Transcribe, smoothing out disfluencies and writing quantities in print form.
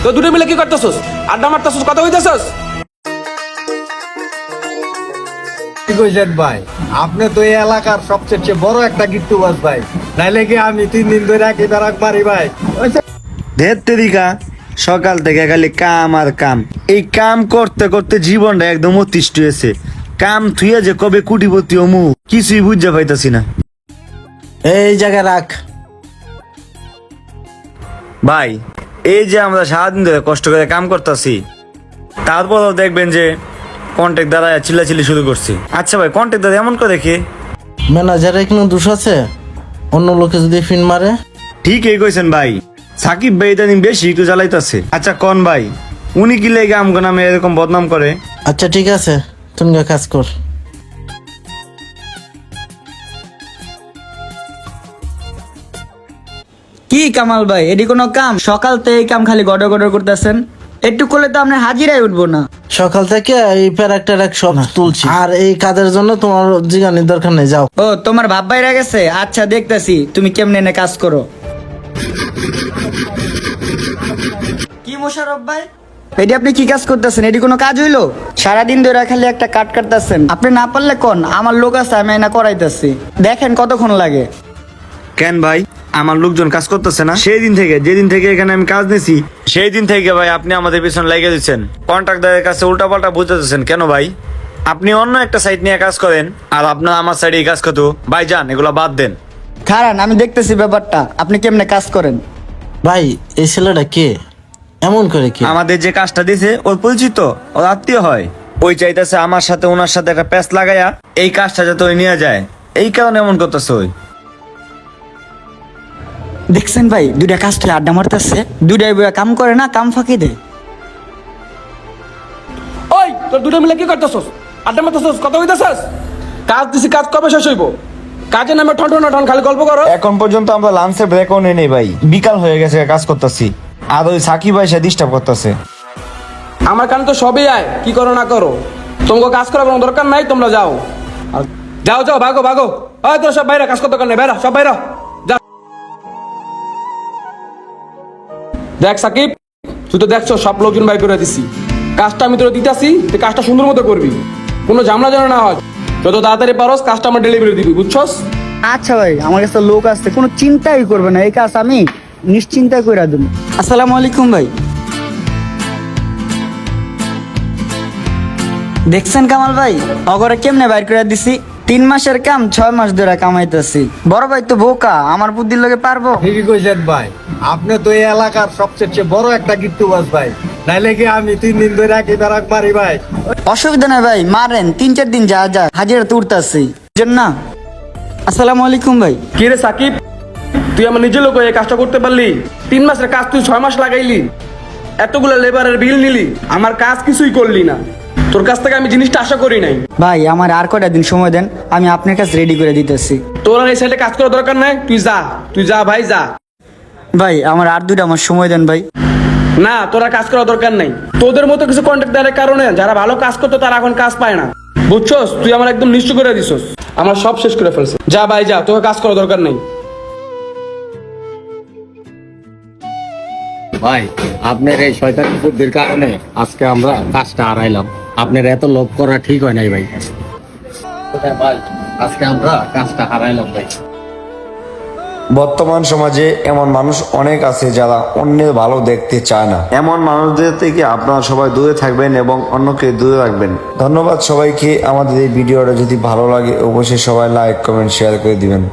তো দুটো মিলে কি করতেছস? আড্ডা মারতেছস, কথা হইতেছস? কি কইছেন ভাই? আপনি তো এই এলাকার সবচেয়ে বড় একটা গিট্টুবাজ ভাই। নাইলে কি আমি 3 দিন ধরে একই দাঁড়াক মারি ভাই? ধের তেরিকা, সকাল থেকে খালি কাম আর কাম। এই কাম করতে করতে জীবনটা একদম অতিষ্ঠ হয়েছে। কাম থুইয়া যে কবে কুটিপতি অমু কিছুই বুঝতে পাইতাছি না। এই জায়গায় রাখ। ভাই, এই যে আমরা সারাদিন ধরে কষ্ট করে কাম করতেছি, তারপরও দেখবেন যে কন্ট্যাক্ট দ্বারা চিল্লাচিল্লি শুরু করছি। আচ্ছা ভাই, কন্ট্যাক্ট দ্বারা এমন করে দেখে ম্যানেজারের কোনো দোষ আছে? অন্য লোকে যদি ফিন মারে? ঠিকই কইছেন ভাই, সাকিব ভাই ইদানিং বেশি একটু জ্বালাইতাছে। আচ্ছা কোন ভাই, উনি কি লেগে আমগো নামে এরকম বদনাম করে? আচ্ছা ঠিক আছে, তুমি গিয়ে কাজ কর। কি কামাল ভাই, এটি কোনো কাম? সকাল থেকে এই কাম খালি গড় গড় করতেছেন। একটু করলে তো আপনার হাজিরাই উঠবো না। সকাল থেকে এই প্যারাকটার এক সব তুলছি, আর এই কাজের জন্য তোমার জিগানির দরকার নেই, যাও। ও, তোমার ভাব বাইরে গেছে? আচ্ছা দেখতেছি তুমি কেমনে এনে কাজ করো। কি মোশারফ ভাই, এটি আপনি কি কাজ করতেছেন? এটি কোনো কাজ হইলো? সারাদিন ধরে খালি একটা কাট কাটতেছেন। আপনি না পারলে কোন, আমার লোক আছে, আমি না করাইতেছি। দেখেন কতক্ষণ লাগে। কেন ভাই, আমার লোকজন কাজ করতেছে না? সেই দিন থেকে, যেদিন থেকে এখানে আমি কাজ নিছি, সেই দিন থেকে ভাই আপনি আমাদের পিছনে লাগিয়ে দিচ্ছেন। কন্ট্রাক্টরের কাছে উল্টাপাল্টা বুঝতেছেন কেন ভাই? আপনি অন্য একটা সাইড নিয়ে কাজ করেন, আর আপনার আমার সাইডে কাজ করতো। ভাই যান, এগুলো বাদ দেন। খারান, আমি দেখতেছি ব্যাপারটা, আপনি কেমনে কাজ করেন। ভাই, এই ছেলেটা কে? এমন করে কি? আমাদের যে কাজটা দিছে ওর পরিচিত, ওর আত্মীয় হয়। ওই চাইতেছে আমার সাথে ওনার সাথে একটা প্যাচ লাগাইয়া এই কাজটা যাতে ওই নিয়ে যায়, এই কারণে এমন করতেছে ওই। দেখছেন ভাই, দুইটা কাজ তুই আড্ডা মারতেছে, দুইটাই বইয়া কাম করে না, কাম ফাঁকি দেয়। ওই, তোর দুটো মিলে কি করতেছস? আড্ডা মারতেছস, কথা হইতেছস? কাজ দিছি, কাজ কবে শেষ হইব? কাজের নামে ঠন ঠন ঠন খালি গল্প করো। এখন পর্যন্ত আমরা লাঞ্চের ব্রেকও নেই ভাই, বিকাল হয়ে গেছে কাজ করতেছি, আর ওই সাকিব ভাই সে ডিস্টার্ব করতেছে। আমার কানে তো সবই আয়, কি করো না করো। তোমাকে কাজ করার কোনো দরকার নাই, তোমরা যাও। আর যাও যাও, ভাগো ভাগো। ওই তোরা সব বাইরে, কাজ করতে দরকার নেই, বাইরা সব বাইরা। যা। দেখ সাকিব, তুই তো দেখছো সব লোকজন বাই করে দিছি। কাজটা আমি তোরা দিতেছি, তুই কাজটা সুন্দর মতো করবি, কোনো ঝামেলা যেন না হয়। যত তাড়াতাড়ি পারস কাজটা আমার ডেলিভারি দিবি, বুঝছস? আচ্ছা ভাই, আমার কাছে লোক আছে, কোনো চিন্তাই করবে না, এই কাজ আমি নিশ্চিন্তায় করে দেবো। আসসালামু আলাইকুম ভাই। দেখছেন কামাল ভাই, অগরে কেমনে বাইর করে দিছি। 3 মাসের কাম 6 মাস ধরে কামাইতেছি। বড় ভাই তো বোকা, আমার বুদ্ধির লগে পারবো। ঠিকই কইছেন ভাই, আপনি তো এই এলাকার সবচেয়ে বড় একটা গিট্টুবাজ ভাই। নাইলে কি আমি 3 দিন ধরে একই দাঁড়াক মারি ভাই? অসুবিধা নাই ভাই, মারেন, 3-4 দিন যা যা হাজিরা তো উঠতেছি জন্য। আসসালামু আলাইকুম ভাই। কি রে সাকিব, তুই আমার নিজের লোক এই কাজটা করতে পারলি? 3 মাসের কাজ তুই 6 মাস লাগাইলি, এতগুলো লেবারের বিল নিলি, আমার কাজ কিছুই করলি না। তোর কাছ থেকে আমি জিনিসটা আশা করি নাই। ভাই আমার আর কয়টা দিন সময় দেন, আমি আপনার কাছে রেডি করে দিতেছি। তোর আর এই সাইডে কাজ করার দরকার নাই, তুই যা, তুই যা ভাই যা। ভাই আমার আর 2টা আমার সময় দেন ভাই। না, তোরা কাজ করার দরকার নাই। তোদের মতো কিছু কন্ট্রাক্টরের কারণে যারা ভালো কাজ করতো তারা এখন কাজ পায় না, বুঝছস? তুই আমার একদম নিশ্চয় করে দিছস, আমার সব শেষ করে ফেলছে। যা ভাই যা, তোকে কাজ করার দরকার নেই। ভাই, আপনার এই শয়তানি বুদ্ধির কারণে আজকে আমরা কাজটা হারাইলাম। আপনার এত লোভ করা ঠিক হয় নাই ভাই। ভাই, আজকে আমরা কাজটা হারাইলাম ভাই। বর্তমান সমাজে এমন মানুষ অনেক আছে যারা অন্যের ভালো দেখতে চায় না। এমন মানুষদের থেকে আপনারা সবাই দূরে থাকবেন এবং অন্যকে দূরে রাখবেন। ধন্যবাদ সবাইকে। আমাদের এই ভিডিওটা যদি ভালো লাগে অবশ্যই সবাই লাইক, কমেন্ট, শেয়ার করে দিবেন।